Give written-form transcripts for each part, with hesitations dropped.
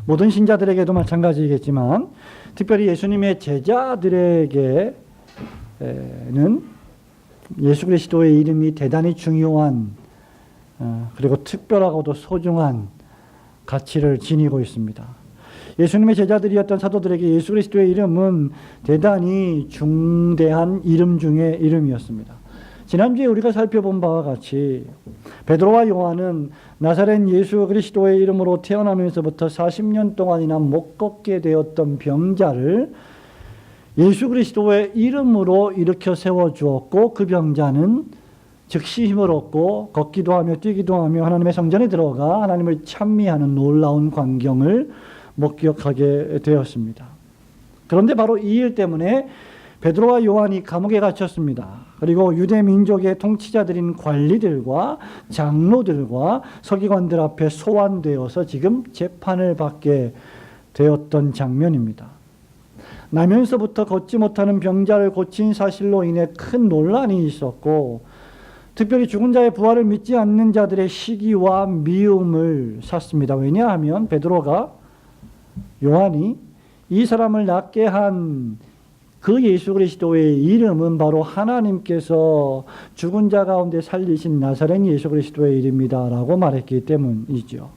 모든 신자들에게도 마찬가지겠지만 특별히 예수님의 제자들에게는 예수 그리스도의 이름이 대단히 중요한 그리고 특별하고도 소중한 가치를 지니고 있습니다. 예수님의 제자들이었던 사도들에게 예수 그리스도의 이름은 대단히 중대한 이름 중의 이름이었습니다. 지난주에 우리가 살펴본 바와 같이 베드로와 요한은 나사렛 예수 그리스도의 이름으로 태어나면서부터 40년 동안이나 못 걷게 되었던 병자를 예수 그리스도의 이름으로 일으켜 세워주었고, 그 병자는 즉시 힘을 얻고 걷기도 하며 뛰기도 하며 하나님의 성전에 들어가 하나님을 찬미하는 놀라운 광경을 목격하게 되었습니다. 그런데 바로 이 일 때문에 베드로와 요한이 감옥에 갇혔습니다. 그리고 유대 민족의 통치자들인 관리들과 장로들과 서기관들 앞에 소환되어서 지금 재판을 받게 되었던 장면입니다. 나면서부터 걷지 못하는 병자를 고친 사실로 인해 큰 논란이 있었고, 특별히 죽은 자의 부활을 믿지 않는 자들의 시기와 미움을 샀습니다. 왜냐하면 베드로가, 요한이 이 사람을 낫게 한 그 예수 그리스도의 이름은 바로 하나님께서 죽은 자 가운데 살리신 나사렛 예수 그리스도의 이름이다라고 말했기 때문이죠.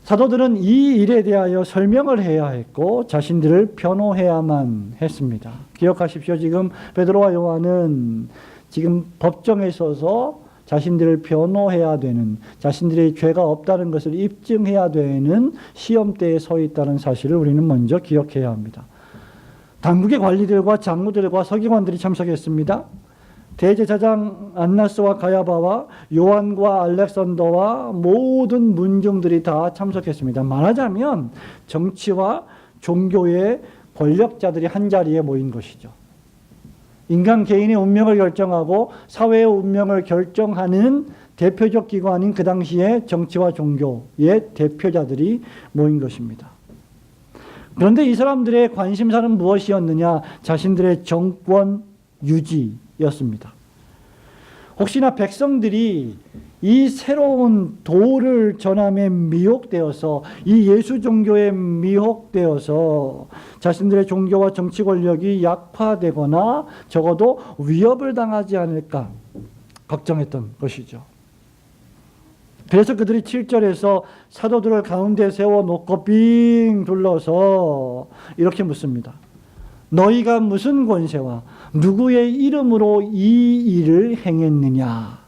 사도들은 이 일에 대하여 설명을 해야 했고 자신들을 변호해야만 했습니다. 기억하십시오. 지금 베드로와 요한은 지금 법정에 서서 자신들을 변호해야 되는, 자신들의 죄가 없다는 것을 입증해야 되는 시험대에 서 있다는 사실을 우리는 먼저 기억해야 합니다. 당국의 관리들과 장로들과 서기관들이 참석했습니다. 대제사장 안나스와 가야바와 요한과 알렉산더와 모든 문중들이 다 참석했습니다. 말하자면 정치와 종교의 권력자들이 한자리에 모인 것이죠. 인간 개인의 운명을 결정하고 사회의 운명을 결정하는 대표적 기관인 그 당시에 정치와 종교의 대표자들이 모인 것입니다. 그런데 이 사람들의 관심사는 무엇이었느냐? 자신들의 정권 유지였습니다. 혹시나 백성들이 이 새로운 도를 전함에 미혹되어서, 이 예수 종교에 미혹되어서 자신들의 종교와 정치 권력이 약화되거나 적어도 위협을 당하지 않을까 걱정했던 것이죠. 그래서 그들이 7절에서 사도들을 가운데 세워놓고 빙 둘러서 이렇게 묻습니다. 너희가 무슨 권세와 누구의 이름으로 이 일을 행했느냐?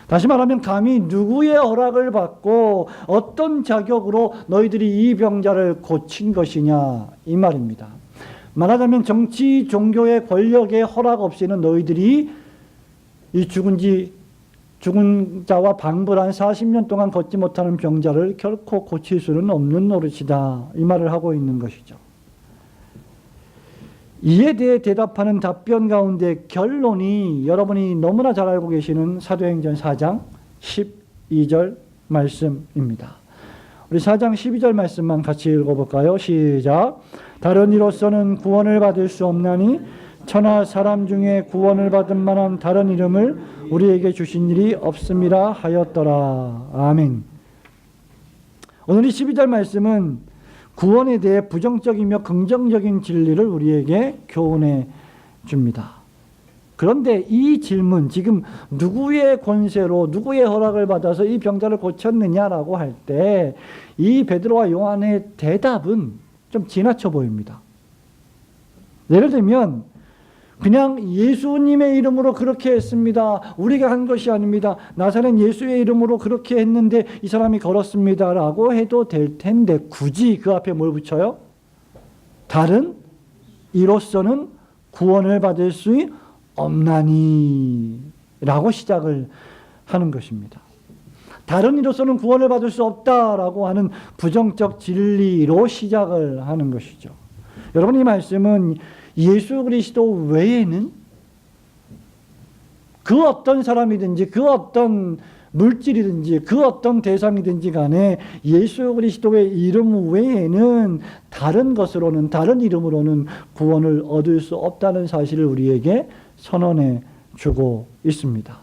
다시 말하면 감히 누구의 허락을 받고 어떤 자격으로 너희들이 이 병자를 고친 것이냐, 이 말입니다. 말하자면 정치, 종교의 권력의 허락 없이는 너희들이 이 죽은 자와 방불한 40년 동안 걷지 못하는 병자를 결코 고칠 수는 없는 노릇이다, 이 말을 하고 있는 것이죠. 이에 대해 대답하는 답변 가운데 결론이 여러분이 너무나 잘 알고 계시는 사도행전 4장 12절 말씀입니다. 우리 4장 12절 말씀만 같이 읽어볼까요? 시작. 다른 이로서는 구원을 받을 수 없나니 천하 사람 중에 구원을 받을 만한 다른 이름을 우리에게 주신 일이 없음이라 하였더라. 아멘. 오늘 이 12절 말씀은 구원에 대해 부정적이며 긍정적인 진리를 우리에게 교훈해 줍니다. 그런데 이 질문, 지금 누구의 권세로 누구의 허락을 받아서 이 병자를 고쳤느냐라고 할 때 이 베드로와 요한의 대답은 좀 지나쳐 보입니다. 예를 들면 그냥 예수님의 이름으로 그렇게 했습니다. 우리가 한 것이 아닙니다. 나사렛 예수의 이름으로 그렇게 했는데 이 사람이 걸었습니다 라고 해도 될 텐데 굳이 그 앞에 뭘 붙여요? 다른 이로서는 구원을 받을 수 없나니 라고 시작을 하는 것입니다. 다른 이로서는 구원을 받을 수 없다라고 하는 부정적 진리로 시작을 하는 것이죠. 여러분, 이 말씀은 예수 그리스도 외에는 그 어떤 사람이든지 그 어떤 물질이든지 그 어떤 대상이든지 간에 예수 그리스도의 이름 외에는 다른 것으로는, 다른 이름으로는 구원을 얻을 수 없다는 사실을 우리에게 선언해 주고 있습니다.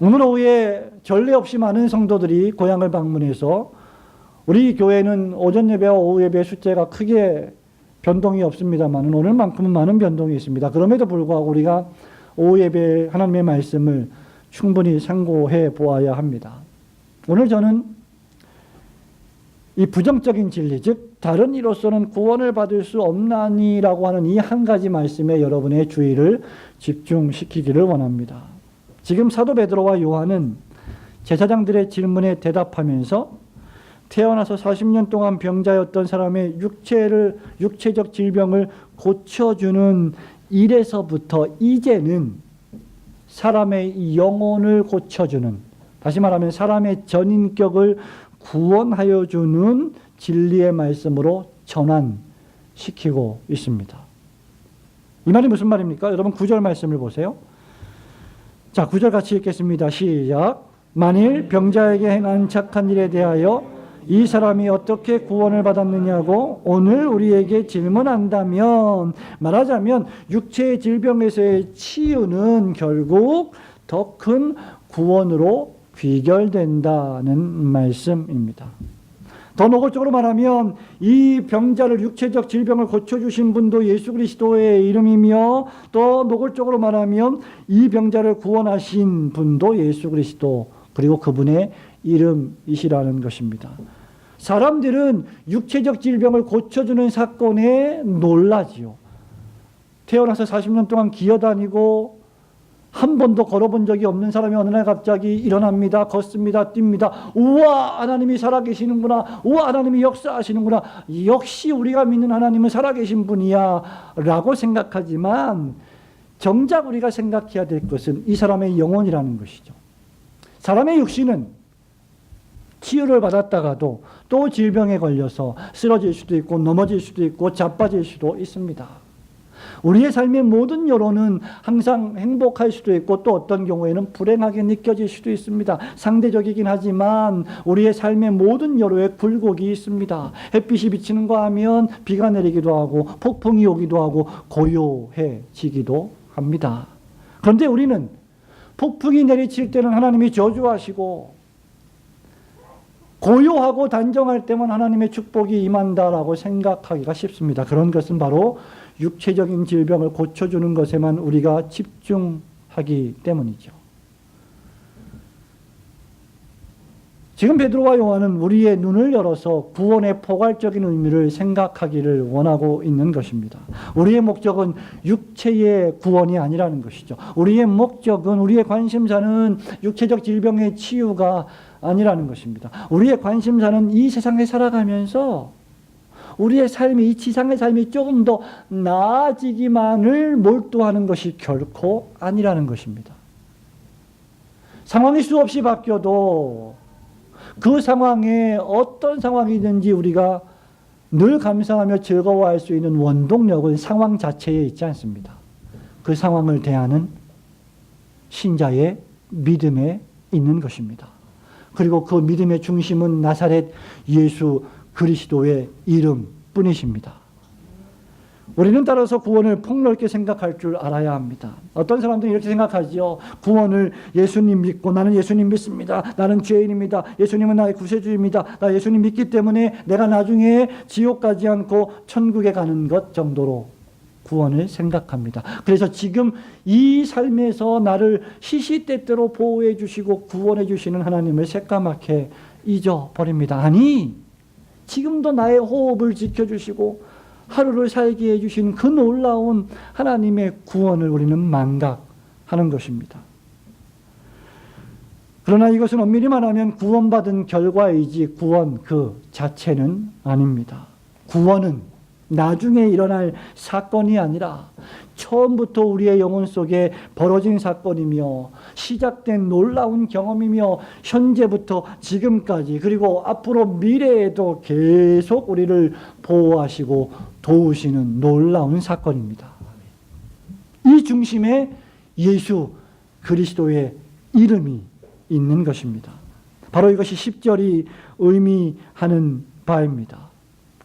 오늘 오후에 전례 없이 많은 성도들이 고향을 방문해서 우리 교회는 오전 예배와 오후 예배 숫자가 크게 변동이 없습니다만 오늘만큼은 많은 변동이 있습니다. 그럼에도 불구하고 우리가 오후 예배 하나님의 말씀을 충분히 상고해 보아야 합니다. 오늘 저는 이 부정적인 진리, 즉 다른 이로서는 구원을 받을 수 없나니라고 하는 이 한 가지 말씀에 여러분의 주의를 집중시키기를 원합니다. 지금 사도 베드로와 요한은 제사장들의 질문에 대답하면서 태어나서 40년 동안 병자였던 사람의 육체적 질병을 고쳐주는 일에서부터 이제는 사람의 영혼을 고쳐주는, 다시 말하면 사람의 전인격을 구원하여 주는 진리의 말씀으로 전환시키고 있습니다. 이 말이 무슨 말입니까? 여러분 9절 말씀을 보세요. 자, 9절 같이 읽겠습니다. 시작. 만일 병자에게 행한 착한 일에 대하여 이 사람이 어떻게 구원을 받았느냐고 오늘 우리에게 질문한다면, 말하자면 육체의 질병에서의 치유는 결국 더 큰 구원으로 귀결된다는 말씀입니다. 더 노골적으로 말하면 이 병자를, 육체적 질병을 고쳐주신 분도 예수 그리스도의 이름이며, 또 노골적으로 말하면 이 병자를 구원하신 분도 예수 그리스도, 그리고 그분의 이름이시라는 것입니다. 사람들은 육체적 질병을 고쳐주는 사건에 놀라지요. 태어나서 40년 동안 기어다니고 한 번도 걸어본 적이 없는 사람이 어느 날 갑자기 일어납니다. 걷습니다. 뜁니다. 우와, 하나님이 살아계시는구나. 우와, 하나님이 역사하시는구나. 역시 우리가 믿는 하나님은 살아계신 분이야 라고 생각하지만, 정작 우리가 생각해야 될 것은 이 사람의 영혼이라는 것이죠. 사람의 육신은 치유를 받았다가도 또 질병에 걸려서 쓰러질 수도 있고 넘어질 수도 있고 자빠질 수도 있습니다. 우리의 삶의 모든 여론은 항상 행복할 수도 있고 또 어떤 경우에는 불행하게 느껴질 수도 있습니다. 상대적이긴 하지만 우리의 삶의 모든 여로에 굴곡이 있습니다. 햇빛이 비치는 거 하면 비가 내리기도 하고 폭풍이 오기도 하고 고요해지기도 합니다. 그런데 우리는 폭풍이 내리칠 때는 하나님이 저주하시고 고요하고 단정할 때만 하나님의 축복이 임한다라고 생각하기가 쉽습니다. 그런 것은 바로 육체적인 질병을 고쳐주는 것에만 우리가 집중하기 때문이죠. 지금 베드로와 요한은 우리의 눈을 열어서 구원의 포괄적인 의미를 생각하기를 원하고 있는 것입니다. 우리의 목적은 육체의 구원이 아니라는 것이죠. 우리의 목적은, 우리의 관심사는 육체적 질병의 치유가 아니라는 것입니다. 우리의 관심사는 이 세상에 살아가면서 우리의 삶이, 이 지상의 삶이 조금 더 나아지기만을 몰두하는 것이 결코 아니라는 것입니다. 상황이 수없이 바뀌어도 그 상황에 어떤 상황이든지 우리가 늘 감사하며 즐거워할 수 있는 원동력은 상황 자체에 있지 않습니다. 그 상황을 대하는 신자의 믿음에 있는 것입니다. 그리고 그 믿음의 중심은 나사렛 예수 그리스도의 이름뿐이십니다. 우리는 따라서 구원을 폭넓게 생각할 줄 알아야 합니다. 어떤 사람들은 이렇게 생각하지요. 구원을 예수님 믿고, 나는 예수님 믿습니다. 나는 죄인입니다. 예수님은 나의 구세주입니다. 나 예수님 믿기 때문에 내가 나중에 지옥 가지 않고 천국에 가는 것 정도로 구원을 생각합니다. 그래서 지금 이 삶에서 나를 시시때때로 보호해 주시고 구원해 주시는 하나님을 새까맣게 잊어버립니다. 아니, 지금도 나의 호흡을 지켜주시고 하루를 살게 해주신 그 놀라운 하나님의 구원을 우리는 망각하는 것입니다. 그러나 이것은 엄밀히 말하면 구원받은 결과이지 구원 그 자체는 아닙니다. 구원은 나중에 일어날 사건이 아니라 처음부터 우리의 영혼 속에 벌어진 사건이며 시작된 놀라운 경험이며 현재부터 지금까지 그리고 앞으로 미래에도 계속 우리를 보호하시고 도우시는 놀라운 사건입니다. 이 중심에 예수 그리스도의 이름이 있는 것입니다. 바로 이것이 10절이 의미하는 바입니다.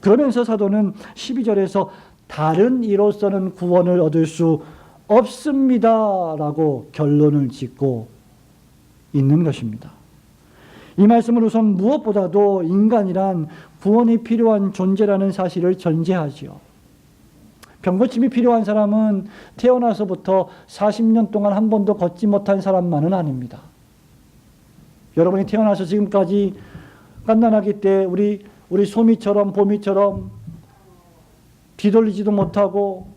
그러면서 사도는 12절에서 다른 이로서는 구원을 얻을 수 없습니다 라고 결론을 짓고 있는 것입니다. 이 말씀은 우선 무엇보다도 인간이란 구원이 필요한 존재라는 사실을 전제하지요. 병고침이 필요한 사람은 태어나서부터 40년 동안 한 번도 걷지 못한 사람만은 아닙니다. 여러분이 태어나서 지금까지 갓난아기 때 우리 소미처럼 보미처럼 뒤돌리지도 못하고,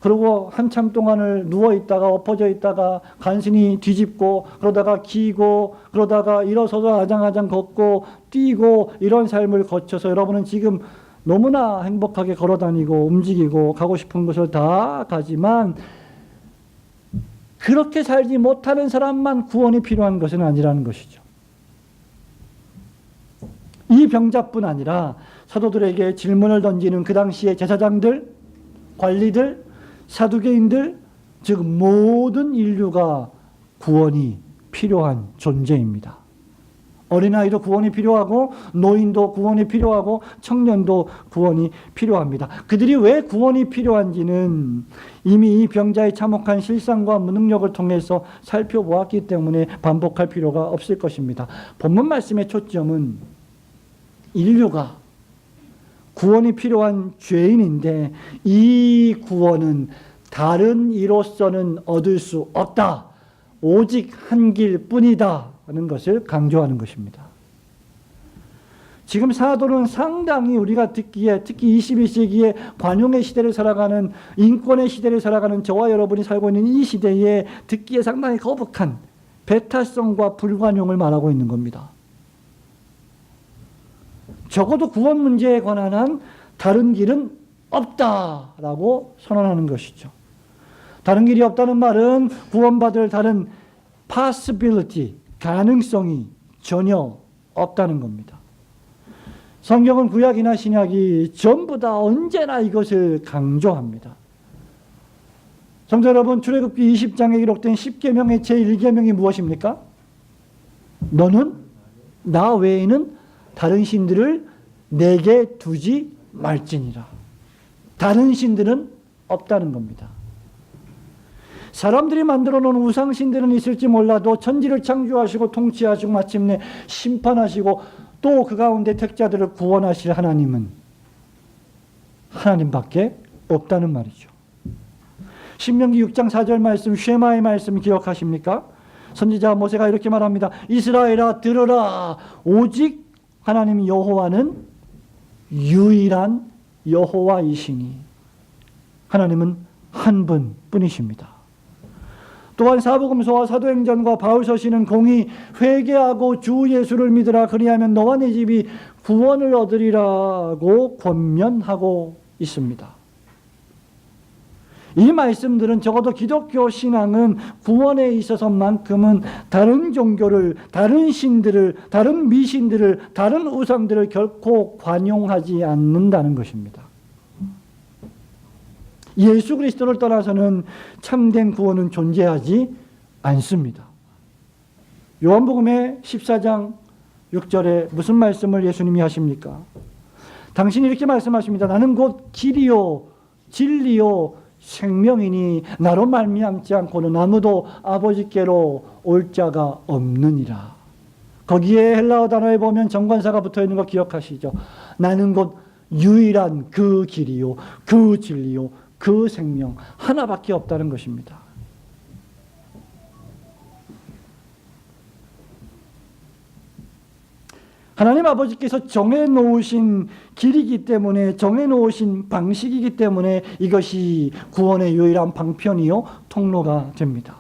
그리고 한참 동안을 누워있다가 엎어져 있다가 간신히 뒤집고, 그러다가 기고, 그러다가 일어서서 아장아장 걷고 뛰고, 이런 삶을 거쳐서 여러분은 지금 너무나 행복하게 걸어다니고 움직이고 가고 싶은 곳을 다 가지만, 그렇게 살지 못하는 사람만 구원이 필요한 것은 아니라는 것이죠. 이 병자뿐 아니라 사도들에게 질문을 던지는 그 당시의 제사장들, 관리들, 사두개인들, 즉 모든 인류가 구원이 필요한 존재입니다. 어린아이도 구원이 필요하고, 노인도 구원이 필요하고, 청년도 구원이 필요합니다. 그들이 왜 구원이 필요한지는 이미 이 병자의 참혹한 실상과 무능력을 통해서 살펴보았기 때문에 반복할 필요가 없을 것입니다. 본문 말씀의 초점은 인류가 구원이 필요한 죄인인데, 이 구원은 다른 이로서는 얻을 수 없다, 오직 한 길뿐이다 하는 것을 강조하는 것입니다. 지금 사도는 상당히 우리가 듣기에, 특히 21세기에 관용의 시대를 살아가는, 인권의 시대를 살아가는 저와 여러분이 살고 있는 이 시대에 듣기에 상당히 거북한 배타성과 불관용을 말하고 있는 겁니다. 적어도 구원 문제에 관한 한 다른 길은 없다라고 선언하는 것이죠. 다른 길이 없다는 말은 구원받을 다른 possibility, 가능성이 전혀 없다는 겁니다. 성경은 구약이나 신약이 전부 다 언제나 이것을 강조합니다. 성도 여러분, 출애굽기 20장에 기록된 10계명의 제1계명이 무엇입니까? 너는 나 외에는 다른 신들을 내게 두지 말지니라. 다른 신들은 없다는 겁니다. 사람들이 만들어 놓은 우상신들은 있을지 몰라도 천지를 창조하시고 통치하시고 마침내 심판하시고 또 그 가운데 택자들을 구원하실 하나님은 하나님밖에 없다는 말이죠. 신명기 6장 4절 말씀, 쉐마의 말씀 기억하십니까? 선지자 모세가 이렇게 말합니다. 이스라엘아 들으라. 오직 하나님 여호와는 유일한 여호와이시니. 하나님은 한 분뿐이십니다. 또한 사복음서와 사도행전과 바울서신은 공히 회개하고 주 예수를 믿으라, 그리하면 너와 네 집이 구원을 얻으리라고 권면하고 있습니다. 이 말씀들은 적어도 기독교 신앙은 구원에 있어서만큼은 다른 종교를, 다른 신들을, 다른 미신들을, 다른 우상들을 결코 관용하지 않는다는 것입니다. 예수 그리스도를 떠나서는 참된 구원은 존재하지 않습니다. 요한복음의 14장 6절에 무슨 말씀을 예수님이 하십니까? 당신이 이렇게 말씀하십니다. 나는 곧 길이요 진리요 생명이니 나로 말미암지 않고는 아무도 아버지께로 올 자가 없느니라. 거기에 헬라어 단어에 보면 정관사가 붙어있는 거 기억하시죠? 나는 곧 유일한 그 길이요 그 진리요 그 생명, 하나밖에 없다는 것입니다. 하나님 아버지께서 정해놓으신 길이기 때문에, 정해놓으신 방식이기 때문에 이것이 구원의 유일한 방편이요 통로가 됩니다.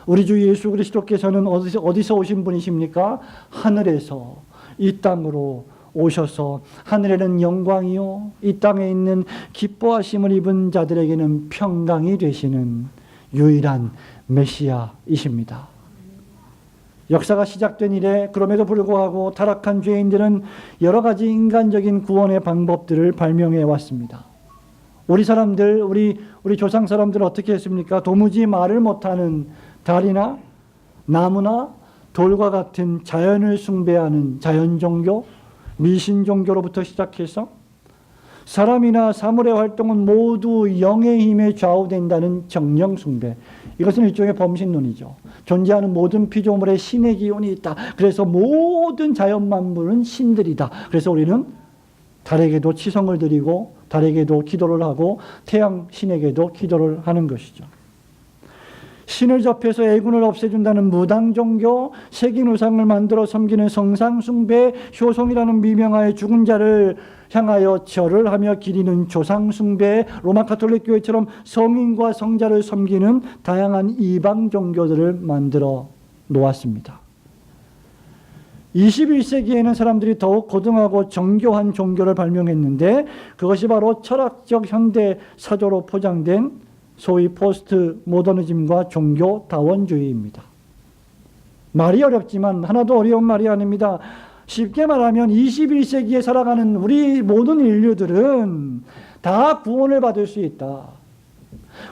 우리 주 예수 그리스도께서는 어디서 오신 분이십니까? 하늘에서 이 땅으로 오셔서 하늘에는 영광이요 이 땅에 있는 기뻐하심을 입은 자들에게는 평강이 되시는 유일한 메시아이십니다. 역사가 시작된 이래 그럼에도 불구하고 타락한 죄인들은 여러 가지 인간적인 구원의 방법들을 발명해 왔습니다. 우리 사람들, 우리 조상 사람들은 어떻게 했습니까? 도무지 말을 못하는 달이나 나무나 돌과 같은 자연을 숭배하는 자연 종교, 미신 종교로부터 시작해서 사람이나 사물의 활동은 모두 영의 힘에 좌우된다는 정령 숭배. 이것은 일종의 범신론이죠. 존재하는 모든 피조물에 신의 기운이 있다. 그래서 모든 자연 만물은 신들이다. 그래서 우리는 달에게도 치성을 드리고 달에게도 기도를 하고 태양 신에게도 기도를 하는 것이죠. 신을 접해서 애군을 없애준다는 무당 종교, 색인 우상을 만들어 섬기는 성상 숭배, 효성이라는 미명하에 죽은 자를 향하여 절을 하며 기리는 조상 숭배, 로마 가톨릭 교회처럼 성인과 성자를 섬기는 다양한 이방 종교들을 만들어 놓았습니다. 21세기에는 사람들이 더욱 고등하고 정교한 종교를 발명했는데 그것이 바로 철학적 현대 사조로 포장된 소위 포스트 모더니즘과 종교 다원주의입니다. 말이 어렵지만 하나도 어려운 말이 아닙니다. 쉽게 말하면 21세기에 살아가는 우리 모든 인류들은 다 구원을 받을 수 있다.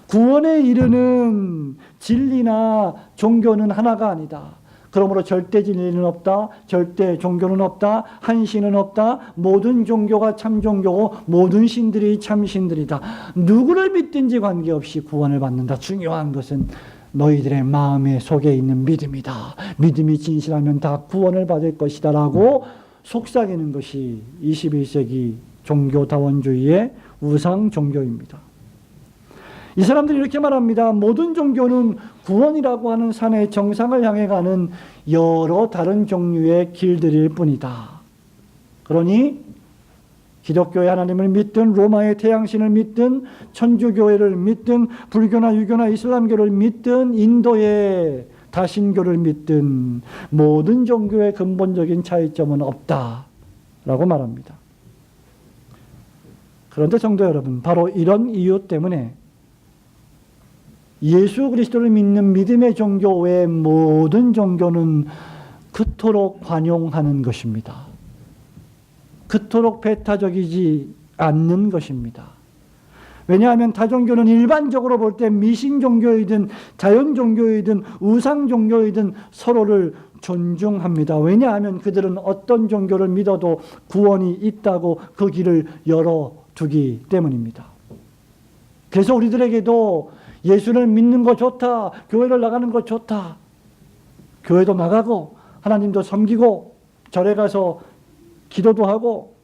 구원에 이르는 진리나 종교는 하나가 아니다. 그러므로 절대 진리는 없다. 절대 종교는 없다. 한 신은 없다. 모든 종교가 참 종교고 모든 신들이 참 신들이다. 누구를 믿든지 관계없이 구원을 받는다. 중요한 것은 너희들의 마음의 속에 있는 믿음이다. 믿음이 진실하면 다 구원을 받을 것이다 라고 속삭이는 것이 21세기 종교다원주의의 우상 종교입니다. 이 사람들이 이렇게 말합니다. 모든 종교는 구원이라고 하는 산의 정상을 향해 가는 여러 다른 종류의 길들일 뿐이다. 그러니 기독교의 하나님을 믿든 로마의 태양신을 믿든 천주교회를 믿든 불교나 유교나 이슬람교를 믿든 인도의 다신교를 믿든 모든 종교의 근본적인 차이점은 없다라고 말합니다. 그런데 성도 여러분, 바로 이런 이유 때문에 예수 그리스도를 믿는 믿음의 종교 외의 모든 종교는 그토록 관용하는 것입니다. 그토록 배타적이지 않는 것입니다. 왜냐하면 다종교는 일반적으로 볼 때 미신 종교이든 자연 종교이든 우상 종교이든 서로를 존중합니다. 왜냐하면 그들은 어떤 종교를 믿어도 구원이 있다고 그 길을 열어두기 때문입니다. 그래서 우리들에게도 예수를 믿는 거 좋다. 교회를 나가는 거 좋다. 교회도 나가고 하나님도 섬기고 절에 가서 기도도 하고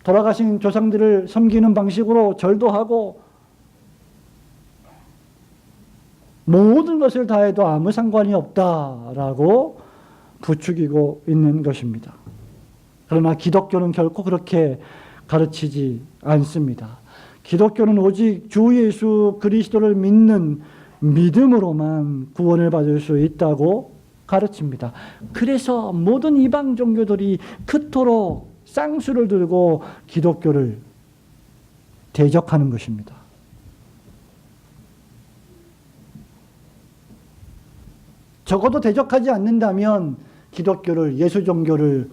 돌아가신 조상들을 섬기는 방식으로 절도 하고 모든 것을 다해도 아무 상관이 없다라고 부추기고 있는 것입니다. 그러나 기독교는 결코 그렇게 가르치지 않습니다. 기독교는 오직 주 예수 그리스도를 믿는 믿음으로만 구원을 받을 수 있다고 가르칩니다. 그래서 모든 이방 종교들이 그토록 쌍수를 들고 기독교를 대적하는 것입니다. 적어도 대적하지 않는다면 기독교를, 예수 종교를,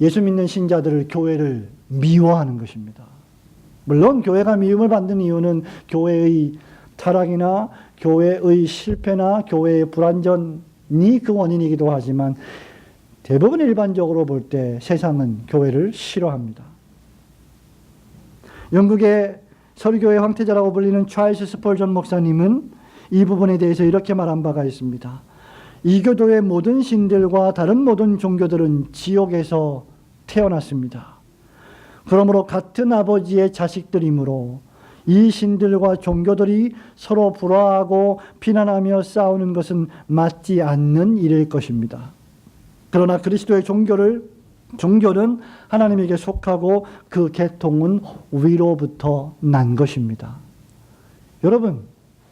예수 믿는 신자들을, 교회를 미워하는 것입니다. 물론 교회가 미움을 받는 이유는 교회의 타락이나 교회의 실패나 교회의 불완전이 그 원인이기도 하지만 대부분 일반적으로 볼 때 세상은 교회를 싫어합니다. 영국의 설교의 황태자라고 불리는 찰스 스펄전 목사님은 이 부분에 대해서 이렇게 말한 바가 있습니다. 이교도의 모든 신들과 다른 모든 종교들은 지옥에서 태어났습니다. 그러므로 같은 아버지의 자식들이므로 이 신들과 종교들이 서로 불화하고 비난하며 싸우는 것은 맞지 않는 일일 것입니다. 그러나 그리스도의 종교는 하나님에게 속하고 그 계통은 위로부터 난 것입니다. 여러분,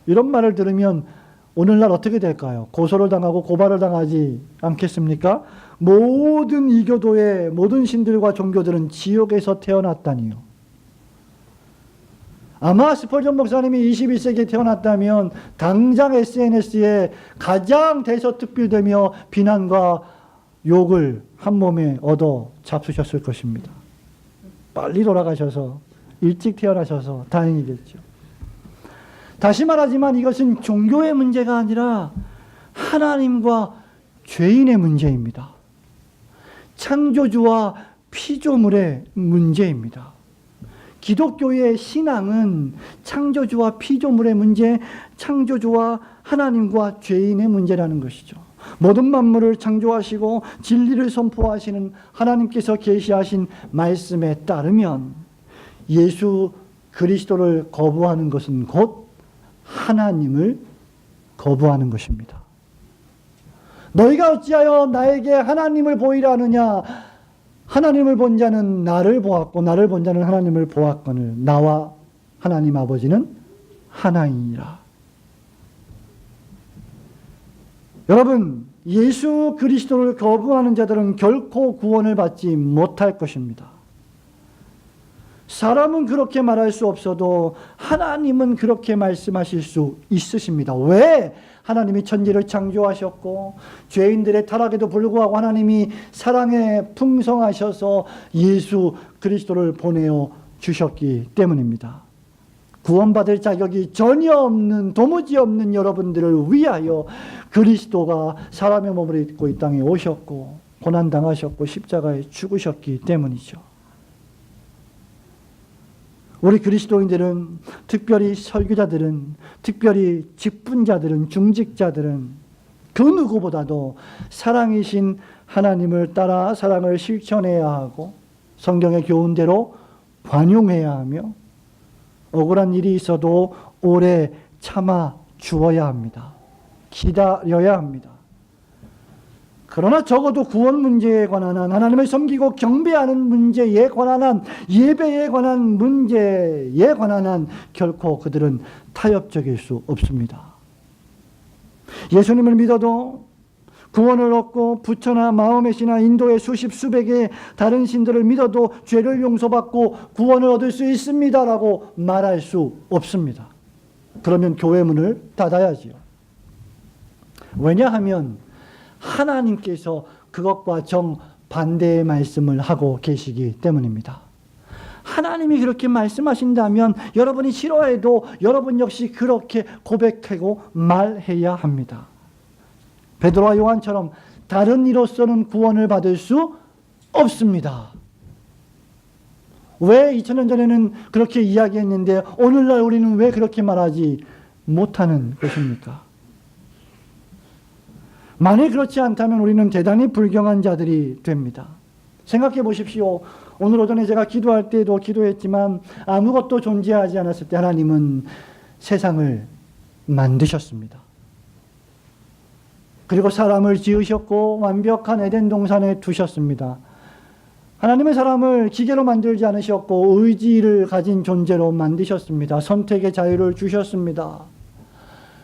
이런 말을 들으면 오늘날 어떻게 될까요? 고소를 당하고 고발을 당하지 않겠습니까? 모든 이교도의 모든 신들과 종교들은 지옥에서 태어났다니요. 아마 스펄전 목사님이 21세기에 태어났다면 당장 SNS에 가장 대서특필되며 비난과 욕을 한 몸에 얻어 잡수셨을 것입니다. 빨리 돌아가셔서 일찍 태어나셔서 다행이겠죠. 다시 말하지만 이것은 종교의 문제가 아니라 하나님과 죄인의 문제입니다. 창조주와 피조물의 문제입니다. 기독교의 신앙은 창조주와 피조물의 문제, 창조주와 하나님과 죄인의 문제라는 것이죠. 모든 만물을 창조하시고 진리를 선포하시는 하나님께서 계시하신 말씀에 따르면 예수 그리스도를 거부하는 것은 곧 하나님을 거부하는 것입니다. 너희가 어찌하여 나에게 하나님을 보이라 하느냐? 하나님을 본 자는 나를 보았고 나를 본 자는 하나님을 보았거늘 나와 하나님 아버지는 하나이니라. 여러분, 예수 그리스도를 거부하는 자들은 결코 구원을 받지 못할 것입니다. 사람은 그렇게 말할 수 없어도 하나님은 그렇게 말씀하실 수 있으십니다. 왜? 하나님이 천지를 창조하셨고 죄인들의 타락에도 불구하고 하나님이 사랑에 풍성하셔서 예수 그리스도를 보내어 주셨기 때문입니다. 구원받을 자격이 전혀 없는, 도무지 없는 여러분들을 위하여 그리스도가 사람의 몸을 입고 이 땅에 오셨고 고난당하셨고 십자가에 죽으셨기 때문이죠. 우리 그리스도인들은, 특별히 설교자들은, 특별히 직분자들은, 중직자들은 그 누구보다도 사랑이신 하나님을 따라 사랑을 실천해야 하고 성경의 교훈대로 관용해야 하며 억울한 일이 있어도 오래 참아 주어야 합니다. 기다려야 합니다. 그러나 적어도 구원 문제에 관한 한, 하나님을 섬기고 경배하는 문제에 관한 한, 예배에 관한 문제에 관한 한 결코 그들은 타협적일 수 없습니다. 예수님을 믿어도 구원을 얻고 부처나 마호메시나 인도의 수십 수백의 다른 신들을 믿어도 죄를 용서받고 구원을 얻을 수 있습니다라고 말할 수 없습니다. 그러면 교회 문을 닫아야지요. 왜냐하면 하나님께서 그것과 정반대의 말씀을 하고 계시기 때문입니다. 하나님이 그렇게 말씀하신다면 여러분이 싫어해도 여러분 역시 그렇게 고백하고 말해야 합니다. 베드로와 요한처럼 다른 이로서는 구원을 받을 수 없습니다. 왜 2000년 전에는 그렇게 이야기했는데 오늘날 우리는 왜 그렇게 말하지 못하는 것입니까? 만일 그렇지 않다면 우리는 대단히 불경한 자들이 됩니다. 생각해 보십시오. 오늘 오전에 제가 기도할 때도 기도했지만 아무것도 존재하지 않았을 때 하나님은 세상을 만드셨습니다. 그리고 사람을 지으셨고 완벽한 에덴 동산에 두셨습니다. 하나님의 사람을 기계로 만들지 않으셨고 의지를 가진 존재로 만드셨습니다. 선택의 자유를 주셨습니다.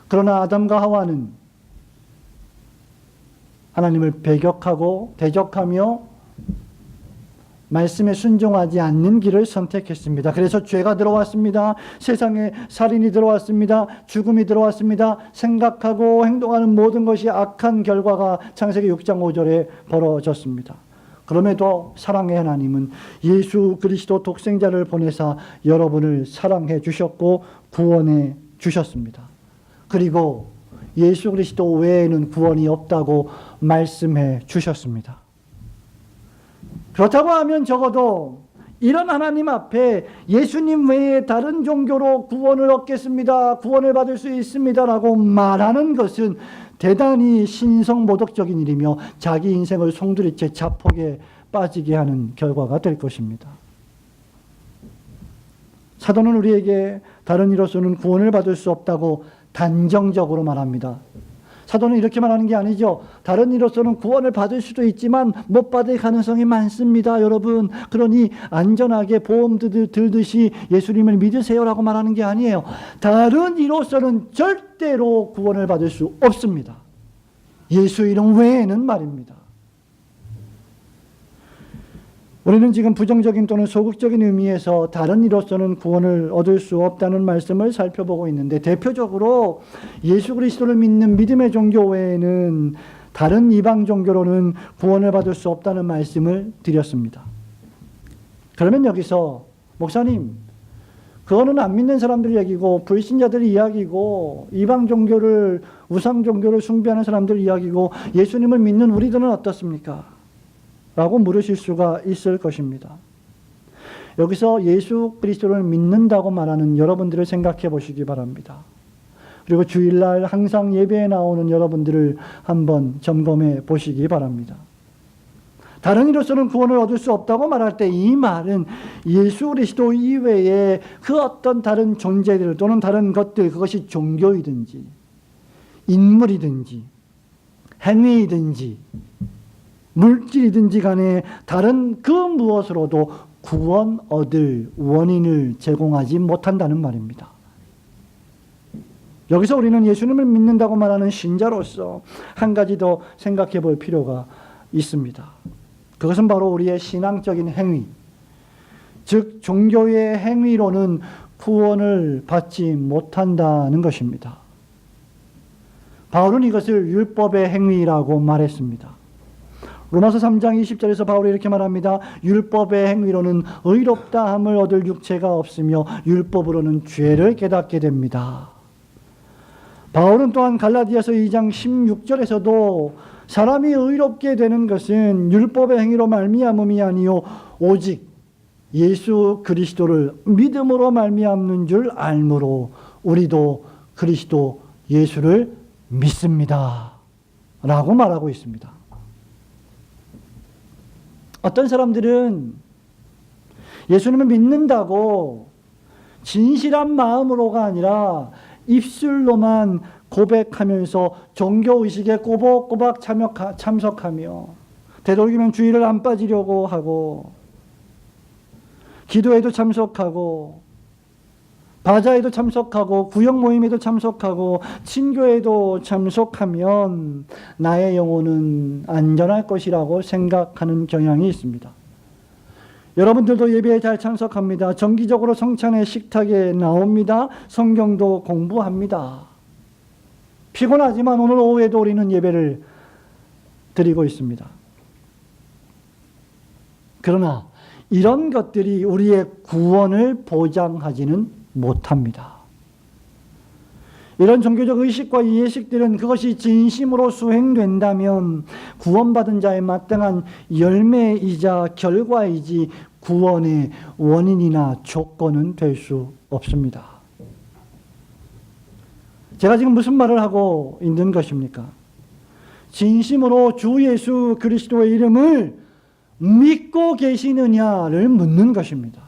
그러나 아담과 하와는 하나님을 배격하고 대적하며 말씀에 순종하지 않는 길을 선택했습니다. 그래서 죄가 들어왔습니다. 세상에 살인이 들어왔습니다. 죽음이 들어왔습니다. 생각하고 행동하는 모든 것이 악한 결과가 창세기 6장 5절에 벌어졌습니다. 그럼에도 사랑의 하나님은 예수 그리스도 독생자를 보내사 여러분을 사랑해 주셨고 구원해 주셨습니다. 그리고 예수 그리스도 외에는 구원이 없다고 말씀해 주셨습니다. 그렇다고 하면 적어도 이런 하나님 앞에 예수님 외에 다른 종교로 구원을 얻겠습니다, 구원을 받을 수 있습니다라고 말하는 것은 대단히 신성모독적인 일이며 자기 인생을 송두리째 자폭에 빠지게 하는 결과가 될 것입니다. 사도는 우리에게 다른 이로서는 구원을 받을 수 없다고 단정적으로 말합니다. 사도는 이렇게 말하는 게 아니죠. 다른 이로서는 구원을 받을 수도 있지만 못 받을 가능성이 많습니다, 여러분. 그러니 안전하게 보험 들듯이 예수님을 믿으세요라고 말하는 게 아니에요. 다른 이로서는 절대로 구원을 받을 수 없습니다. 예수 이름 외에는 말입니다. 우리는 지금 부정적인 또는 소극적인 의미에서 다른 이로서는 구원을 얻을 수 없다는 말씀을 살펴보고 있는데, 대표적으로 예수 그리스도를 믿는 믿음의 종교 외에는 다른 이방 종교로는 구원을 받을 수 없다는 말씀을 드렸습니다. 그러면 여기서 목사님, 그거는 안 믿는 사람들 얘기고 불신자들 이야기고 이방 종교를, 우상 종교를 숭배하는 사람들 이야기고 예수님을 믿는 우리들은 어떻습니까? 라고 물으실 수가 있을 것입니다. 여기서 예수 그리스도를 믿는다고 말하는 여러분들을 생각해 보시기 바랍니다. 그리고 주일날 항상 예배에 나오는 여러분들을 한번 점검해 보시기 바랍니다. 다른 이로서는 구원을 얻을 수 없다고 말할 때 이 말은 예수 그리스도 이외에 그 어떤 다른 존재들 또는 다른 것들, 그것이 종교이든지 인물이든지 행위이든지 물질이든지 간에 다른 그 무엇으로도 구원 얻을 원인을 제공하지 못한다는 말입니다. 여기서 우리는 예수님을 믿는다고 말하는 신자로서 한 가지 더 생각해 볼 필요가 있습니다. 그것은 바로 우리의 신앙적인 행위, 즉 종교의 행위로는 구원을 받지 못한다는 것입니다. 바울은 이것을 율법의 행위라고 말했습니다. 로마서 3장 20절에서 바울이 이렇게 말합니다. 율법의 행위로는 의롭다함을 얻을 육체가 없으며 율법으로는 죄를 깨닫게 됩니다. 바울은 또한 갈라디아서 2장 16절에서도 사람이 의롭게 되는 것은 율법의 행위로 말미암음이 아니요 오직 예수 그리스도를 믿음으로 말미암는 줄 알므로 우리도 그리스도 예수를 믿습니다 라고 말하고 있습니다. 어떤 사람들은 예수님을 믿는다고 진실한 마음으로가 아니라 입술로만 고백하면서 종교의식에 꼬박꼬박 참석하며 되도록이면 주의를 안 빠지려고 하고 기도에도 참석하고 바자에도 참석하고 구역 모임에도 참석하고 친교에도 참석하면 나의 영혼은 안전할 것이라고 생각하는 경향이 있습니다. 여러분들도 예배에 잘 참석합니다. 정기적으로 성찬의 식탁에 나옵니다. 성경도 공부합니다. 피곤하지만 오늘 오후에도 우리는 예배를 드리고 있습니다. 그러나 이런 것들이 우리의 구원을 보장하지는 못합니다. 이런 종교적 의식과 예식들은 그것이 진심으로 수행된다면 구원받은 자의 마땅한 열매이자 결과이지 구원의 원인이나 조건은 될 수 없습니다. 제가 지금 무슨 말을 하고 있는 것입니까? 진심으로 주 예수 그리스도의 이름을 믿고 계시느냐를 묻는 것입니다.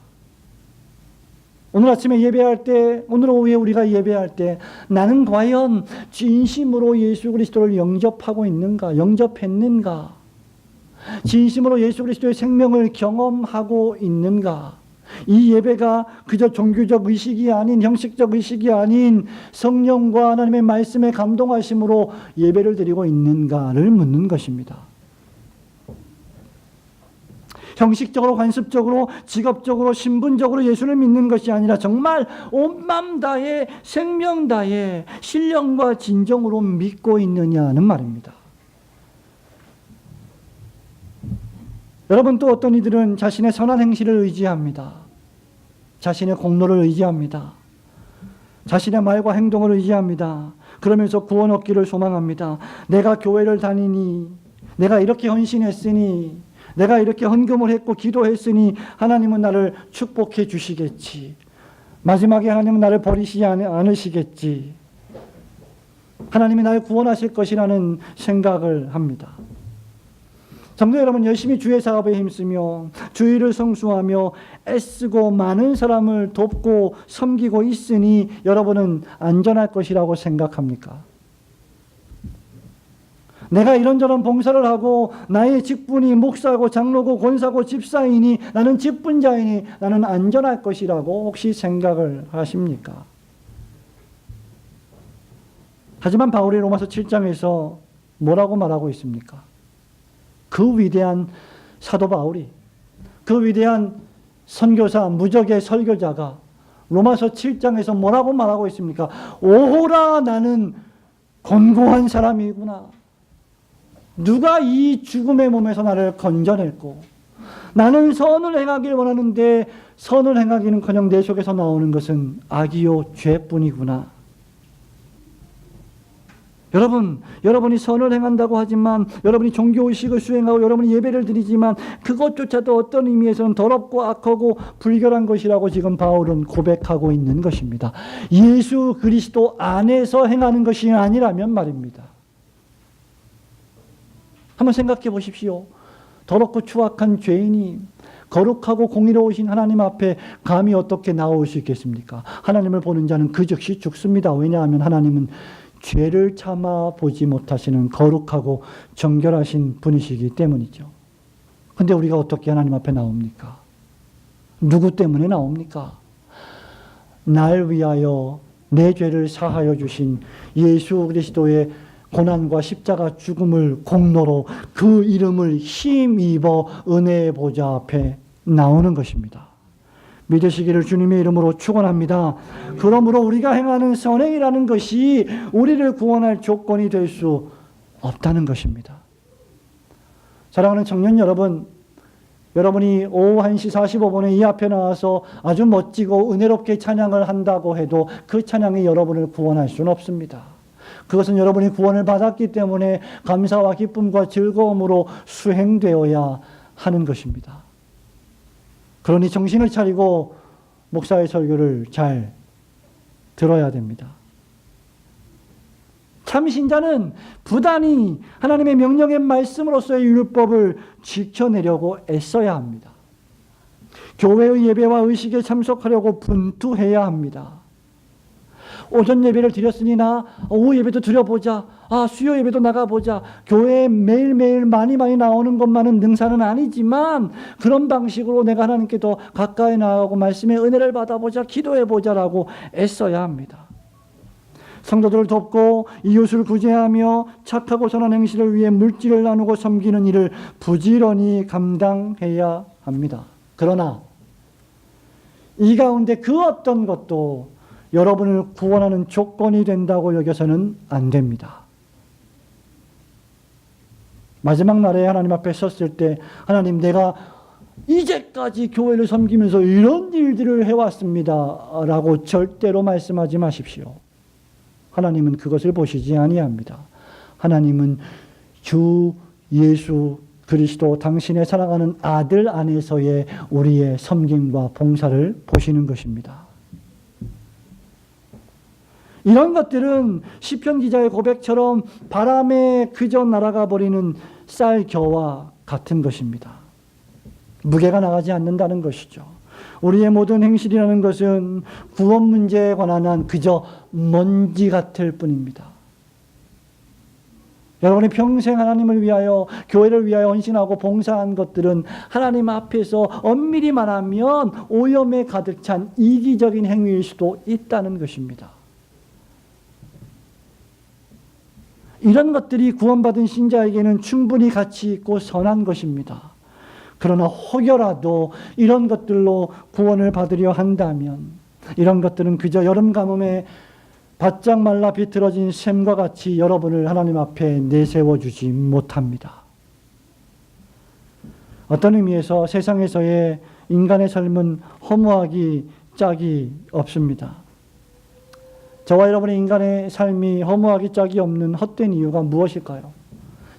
오늘 아침에 예배할 때, 오늘 오후에 우리가 예배할 때 나는 과연 진심으로 예수 그리스도를 영접하고 있는가, 영접했는가? 진심으로 예수 그리스도의 생명을 경험하고 있는가? 이 예배가 그저 종교적 의식이 아닌, 형식적 의식이 아닌 성령과 하나님의 말씀에 감동하심으로 예배를 드리고 있는가를 묻는 것입니다. 형식적으로, 관습적으로, 직업적으로, 신분적으로 예수를 믿는 것이 아니라 정말 온 맘 다해, 생명 다해, 신령과 진정으로 믿고 있느냐는 말입니다. 여러분, 또 어떤 이들은 자신의 선한 행실을 의지합니다. 자신의 공로를 의지합니다. 자신의 말과 행동을 의지합니다. 그러면서 구원 얻기를 소망합니다. 내가 교회를 다니니, 내가 이렇게 헌신했으니, 내가 이렇게 헌금을 했고 기도했으니 하나님은 나를 축복해 주시겠지. 마지막에 하나님은 나를 버리시지 않으시겠지. 하나님이 나를 구원하실 것이라는 생각을 합니다. 성도 여러분, 열심히 주의 사업에 힘쓰며 주의를 성수하며 애쓰고 많은 사람을 돕고 섬기고 있으니 여러분은 안전할 것이라고 생각합니까? 내가 이런저런 봉사를 하고 나의 직분이 목사고 장로고 권사고 집사이니 나는 직분자이니 나는 안전할 것이라고 혹시 생각을 하십니까? 하지만 바울이 로마서 7장에서 뭐라고 말하고 있습니까? 그 위대한 사도 바울이, 그 위대한 선교사, 무적의 설교자가 로마서 7장에서 뭐라고 말하고 있습니까? 오호라, 나는 곤고한 사람이구나. 누가 이 죽음의 몸에서 나를 건져낼고, 나는 선을 행하길 원하는데 선을 행하기는커녕 내 속에서 나오는 것은 악이요 죄뿐이구나. 여러분이 선을 행한다고 하지만, 여러분이 종교의식을 수행하고 여러분이 예배를 드리지만 그것조차도 어떤 의미에서는 더럽고 악하고 불결한 것이라고 지금 바울은 고백하고 있는 것입니다. 예수 그리스도 안에서 행하는 것이 아니라면 말입니다. 한번 생각해 보십시오. 더럽고 추악한 죄인이 거룩하고 공의로우신 하나님 앞에 감히 어떻게 나올 수 있겠습니까? 하나님을 보는 자는 그 즉시 죽습니다. 왜냐하면 하나님은 죄를 참아 보지 못하시는 거룩하고 정결하신 분이시기 때문이죠. 근데 우리가 어떻게 하나님 앞에 나옵니까? 누구 때문에 나옵니까? 날 위하여 내 죄를 사하여 주신 예수 그리스도의 고난과 십자가 죽음을 공로로 그 이름을 힘입어 은혜의 보좌 앞에 나오는 것입니다. 믿으시기를 주님의 이름으로 축원합니다. 그러므로 우리가 행하는 선행이라는 것이 우리를 구원할 조건이 될 수 없다는 것입니다. 사랑하는 청년 여러분, 여러분이 오후 1시 45분에 이 앞에 나와서 아주 멋지고 은혜롭게 찬양을 한다고 해도 그 찬양이 여러분을 구원할 수는 없습니다. 그것은 여러분이 구원을 받았기 때문에 감사와 기쁨과 즐거움으로 수행되어야 하는 것입니다. 그러니 정신을 차리고 목사의 설교를 잘 들어야 됩니다. 참 신자는 부단히 하나님의 명령의 말씀으로서의 율법을 지켜내려고 애써야 합니다. 교회의 예배와 의식에 참석하려고 분투해야 합니다. 오전 예배를 드렸으니 나 오후 예배도 드려보자. 수요 예배도 나가보자. 교회에 매일매일 많이 나오는 것만은 능사는 아니지만 그런 방식으로 내가 하나님께 더 가까이 나아가고 말씀의 은혜를 받아보자. 기도해보자라고 애써야 합니다. 성도들을 돕고 이웃을 구제하며 착하고 선한 행실을 위해 물질을 나누고 섬기는 일을 부지런히 감당해야 합니다. 그러나 이 가운데 그 어떤 것도 여러분을 구원하는 조건이 된다고 여겨서는 안 됩니다. 마지막 날에 하나님 앞에 섰을 때 하나님 내가 이제까지 교회를 섬기면서 이런 일들을 해왔습니다 라고 절대로 말씀하지 마십시오. 하나님은 그것을 보시지 아니합니다. 하나님은 주 예수 그리스도 당신의 사랑하는 아들 안에서의 우리의 섬김과 봉사를 보시는 것입니다. 이런 것들은 시편 기자의 고백처럼 바람에 그저 날아가 버리는 쌀겨와 같은 것입니다. 무게가 나가지 않는다는 것이죠. 우리의 모든 행실이라는 것은 구원 문제에 관한 한 그저 먼지 같을 뿐입니다. 여러분이 평생 하나님을 위하여 교회를 위하여 헌신하고 봉사한 것들은 하나님 앞에서 엄밀히 말하면 오염에 가득 찬 이기적인 행위일 수도 있다는 것입니다. 이런 것들이 구원받은 신자에게는 충분히 가치 있고 선한 것입니다. 그러나 혹여라도 이런 것들로 구원을 받으려 한다면 이런 것들은 그저 여름 가뭄에 바짝 말라 비틀어진 샘과 같이 여러분을 하나님 앞에 내세워주지 못합니다. 어떤 의미에서 세상에서의 인간의 삶은 허무하기 짝이 없습니다. 저와 여러분의 인간의 삶이 허무하기 짝이 없는 헛된 이유가 무엇일까요?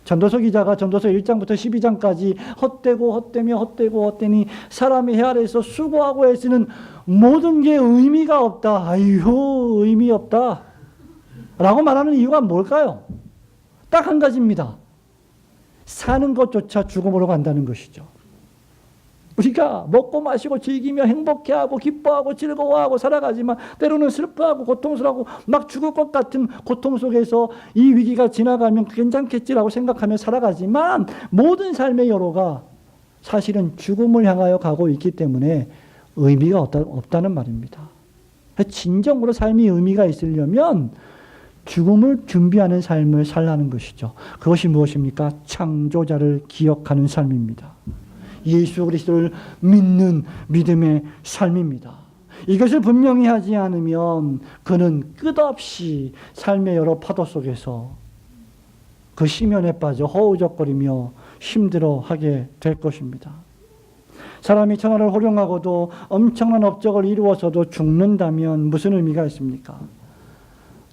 전도서 기자가 전도서 1장부터 12장까지 헛되니 사람이 해 아래에서 수고하고 애쓰는 모든 게 의미가 없다. 아유, 의미 없다. 라고 말하는 이유가 뭘까요? 딱 한 가지입니다. 사는 것조차 죽음으로 간다는 것이죠. 우리가 먹고 마시고 즐기며 행복해하고 기뻐하고 즐거워하고 살아가지만 때로는 슬퍼하고 고통스러워하고 막 죽을 것 같은 고통 속에서 이 위기가 지나가면 괜찮겠지라고 생각하며 살아가지만 모든 삶의 여로가 사실은 죽음을 향하여 가고 있기 때문에 의미가 없다는 말입니다. 진정으로 삶이 의미가 있으려면 죽음을 준비하는 삶을 살라는 것이죠. 그것이 무엇입니까? 창조자를 기억하는 삶입니다. 예수 그리스도를 믿는 믿음의 삶입니다. 이것을 분명히 하지 않으면 그는 끝없이 삶의 여러 파도 속에서 그 심연에 빠져 허우적거리며 힘들어하게 될 것입니다. 사람이 천하를 호령하고도 엄청난 업적을 이루어서도 죽는다면 무슨 의미가 있습니까?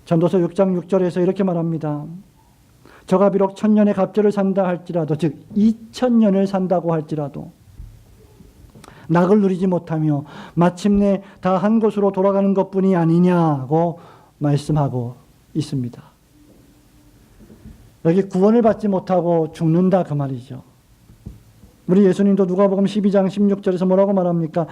전도서 6장 6절에서 이렇게 말합니다. 저가 비록 1000년의 갑절을 산다 할지라도, 즉 2000년을 산다고 할지라도 낙을 누리지 못하며 마침내 다 한 곳으로 돌아가는 것뿐이 아니냐고 말씀하고 있습니다. 여기 구원을 받지 못하고 죽는다 그 말이죠. 우리 예수님도 누가복음 12장 16절에서 뭐라고 말합니까?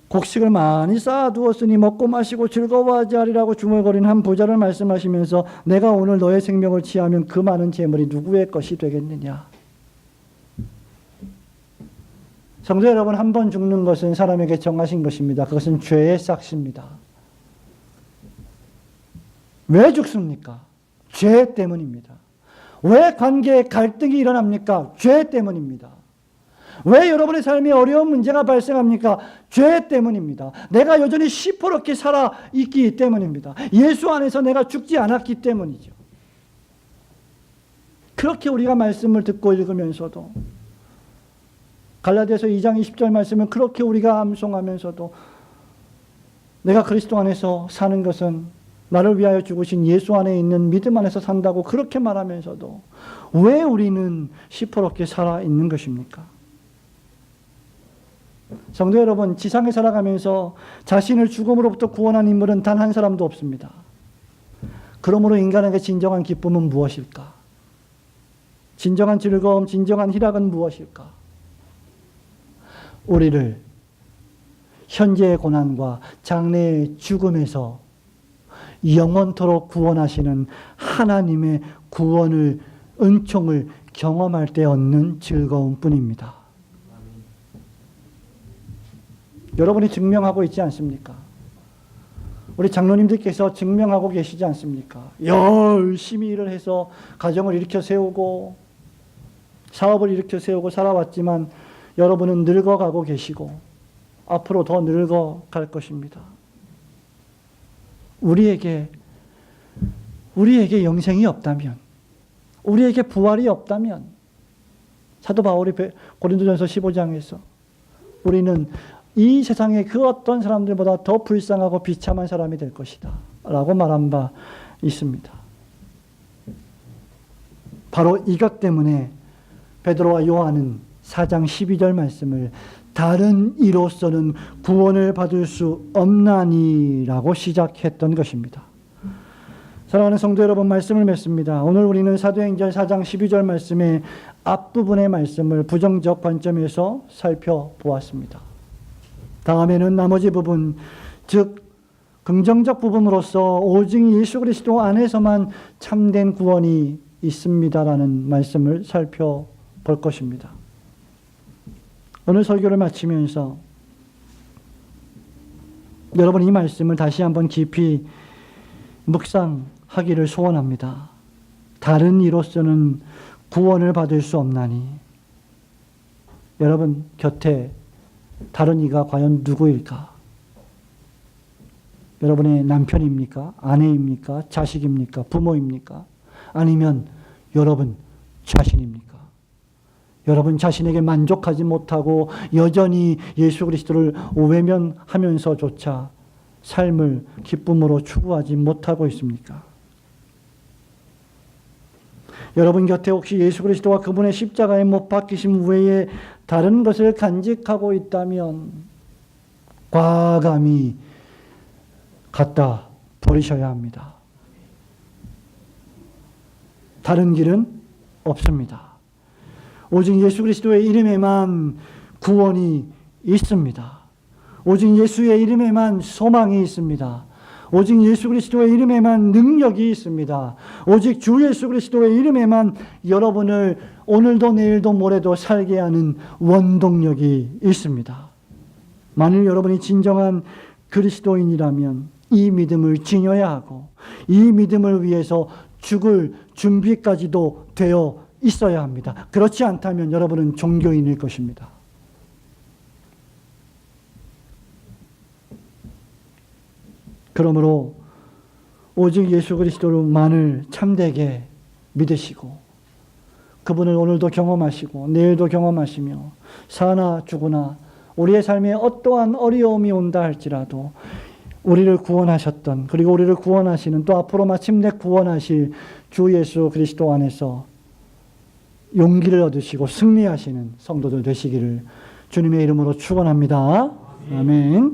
곡식을 많이 쌓아두었으니 먹고 마시고 즐거워하지 하리라고 중얼거린 한 부자를 말씀하시면서 내가 오늘 너의 생명을 취하면 그 많은 재물이 누구의 것이 되겠느냐. 성도 여러분, 한 번 죽는 것은 사람에게 정하신 것입니다. 그것은 죄의 삭시입니다. 왜 죽습니까? 죄 때문입니다. 왜 관계에 갈등이 일어납니까? 죄 때문입니다. 왜 여러분의 삶에 어려운 문제가 발생합니까? 죄 때문입니다. 내가 여전히 시퍼렇게 살아있기 때문입니다. 예수 안에서 내가 죽지 않았기 때문이죠. 그렇게 우리가 말씀을 듣고 읽으면서도, 갈라디아서 2장 20절 말씀은 그렇게 우리가 암송하면서도 내가 그리스도 안에서 사는 것은 나를 위하여 죽으신 예수 안에 있는 믿음 안에서 산다고 그렇게 말하면서도 왜 우리는 시퍼렇게 살아있는 것입니까? 성도 여러분, 지상에 살아가면서 자신을 죽음으로부터 구원한 인물은 단 한 사람도 없습니다. 그러므로 인간에게 진정한 기쁨은 무엇일까? 진정한 즐거움, 진정한 희락은 무엇일까? 우리를 현재의 고난과 장래의 죽음에서 영원토록 구원하시는 하나님의 구원을, 은총을 경험할 때 얻는 즐거움뿐입니다. 여러분이 증명하고 있지 않습니까? 우리 장로님들께서 증명하고 계시지 않습니까? 열심히 일을 해서 가정을 일으켜 세우고 사업을 일으켜 세우고 살아왔지만 여러분은 늙어가고 계시고 앞으로 더 늙어갈 것입니다. 우리에게 영생이 없다면, 우리에게 부활이 없다면, 사도 바울이 고린도전서 15장에서 우리는 이 세상의 그 어떤 사람들보다 더 불쌍하고 비참한 사람이 될 것이다 라고 말한 바 있습니다. 바로 이것 때문에 베드로와 요한은 4장 12절 말씀을 다른 이로서는 구원을 받을 수 없나니라고 시작했던 것입니다. 사랑하는 성도 여러분, 말씀을 맺습니다. 오늘 우리는 사도행전 4장 12절 말씀의 앞부분의 말씀을 부정적 관점에서 살펴보았습니다. 다음에는 나머지 부분, 즉 긍정적 부분으로서 오직 예수 그리스도 안에서만 참된 구원이 있습니다라는 말씀을 살펴볼 것입니다. 오늘 설교를 마치면서 여러분 이 말씀을 다시 한번 깊이 묵상하기를 소원합니다. 다른 이로서는 구원을 받을 수 없나니. 여러분 곁에 다른 이가 과연 누구일까? 여러분의 남편입니까? 아내입니까? 자식입니까? 부모입니까? 아니면 여러분 자신입니까? 여러분 자신에게 만족하지 못하고 여전히 예수 그리스도를 외면하면서조차 삶을 기쁨으로 추구하지 못하고 있습니까? 여러분 곁에 혹시 예수 그리스도와 그분의 십자가에 못 박히심 외에 다른 것을 간직하고 있다면 과감히 갖다 버리셔야 합니다. 다른 길은 없습니다. 오직 예수 그리스도의 이름에만 구원이 있습니다. 오직 예수의 이름에만 소망이 있습니다. 오직 예수 그리스도의 이름에만 능력이 있습니다. 오직 주 예수 그리스도의 이름에만 여러분을 오늘도 내일도 모레도 살게 하는 원동력이 있습니다. 만일 여러분이 진정한 그리스도인이라면 이 믿음을 지녀야 하고 이 믿음을 위해서 죽을 준비까지도 되어 있어야 합니다. 그렇지 않다면 여러분은 종교인일 것입니다. 그러므로 오직 예수 그리스도만을 참되게 믿으시고 그분을 오늘도 경험하시고 내일도 경험하시며 사나 죽으나 우리의 삶에 어떠한 어려움이 온다 할지라도 우리를 구원하셨던, 그리고 우리를 구원하시는, 또 앞으로 마침내 구원하실 주 예수 그리스도 안에서 용기를 얻으시고 승리하시는 성도들 되시기를 주님의 이름으로 축원합니다. 아멘.